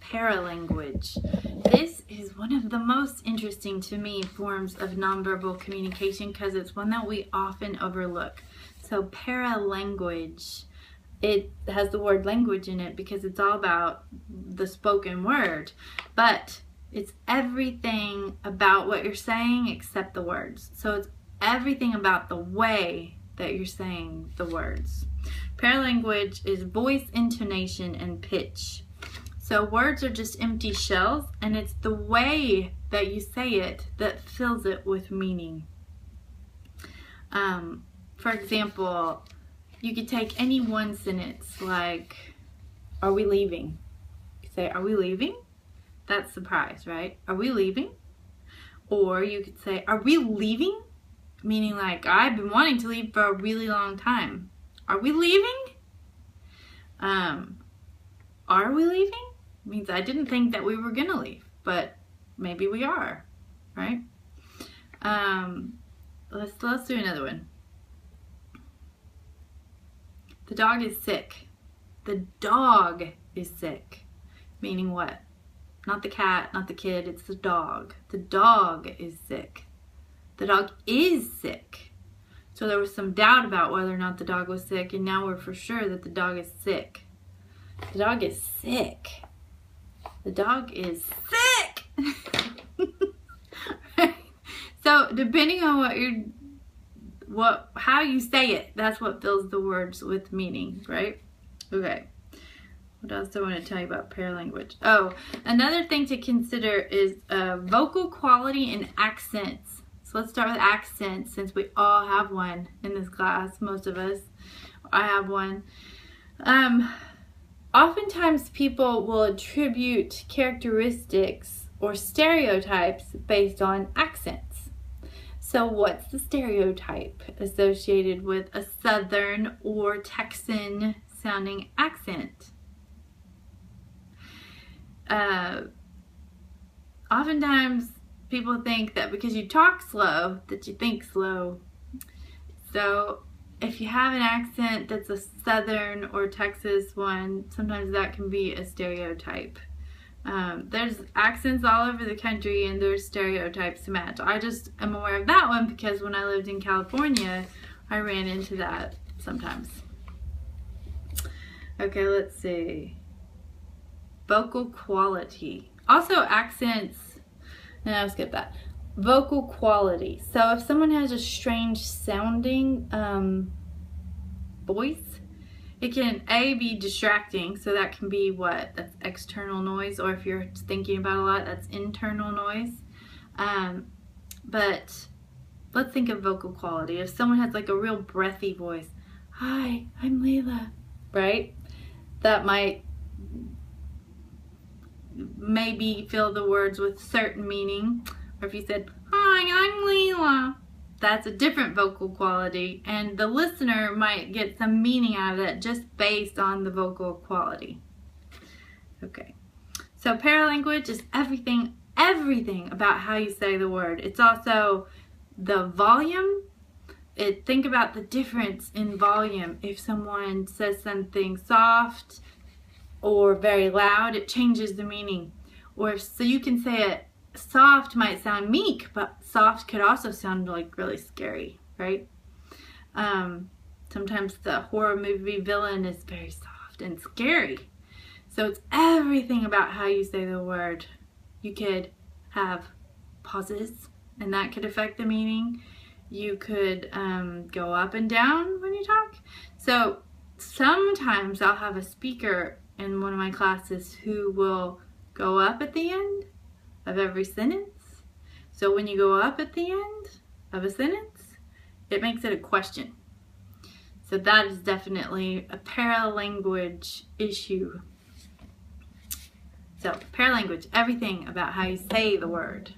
paralanguage. This is one of the most interesting to me forms of nonverbal communication because it's one that we often overlook. So paralanguage, it has the word language in it because it's all about the spoken word, but it's everything about what you're saying except the words. So it's everything about the way that you're saying the words. Paralanguage is voice, intonation, and pitch. So words are just empty shells, and it's the way that you say it that fills it with meaning. For example, you could take any one sentence like, are we leaving? You say, are we leaving? That's surprise, right? Are we leaving? Or you could say, are we leaving? Meaning like, I've been wanting to leave for a really long time. Are we leaving? Are we leaving? Means I didn't think that we were gonna leave, but maybe we are, right? Let's do another one. The dog is sick. The dog is sick. Meaning what? Not the cat, not the kid, it's the dog. The dog is sick. The dog is sick. So there was some doubt about whether or not the dog was sick, and now we're for sure that the dog is sick. The dog is sick. The dog is sick! Right? So depending on how you say it, that's what fills the words with meaning, right? Okay. What else do I want to tell you about paralanguage? Oh, another thing to consider is vocal quality and accents. So let's start with accents, since we all have one in this class, most of us. I have one. Oftentimes people will attribute characteristics or stereotypes based on accents. So what's the stereotype associated with a Southern or Texan sounding accent? Oftentimes people think that because you talk slow, that you think slow. So if you have an accent that's a Southern or Texas one, sometimes that can be a stereotype. There's accents all over the country and there's stereotypes to match. I just am aware of that one because when I lived in California, I ran into that sometimes. Okay, let's see. Vocal quality. Also accents, and I'll skip that. Vocal quality. So if someone has a strange sounding voice, it can be distracting. So that can be what? That's external noise. Or if you're thinking about a lot, that's internal noise. But let's think of vocal quality. If someone has like a real breathy voice, hi, I'm Leila, right? That might maybe fill the words with certain meaning. Or if you said, hi, I'm Leila, that's a different vocal quality, and the listener might get some meaning out of that just based on the vocal quality. Okay, so paralanguage is everything about how you say the word. It's also the volume. Think about the difference in volume. If someone says something soft or very loud, it changes the meaning. Or so you can say it soft might sound meek, but soft could also sound like really scary, right? Sometimes the horror movie villain is very soft and scary. So it's everything about how you say the word. You could have pauses, and that could affect the meaning. You could go up and down when you talk. So sometimes I'll have a speaker in one of my classes who will go up at the end of every sentence. So when you go up at the end of a sentence, it makes it a question. So that is definitely a paralanguage issue. So paralanguage, everything about how you say the word.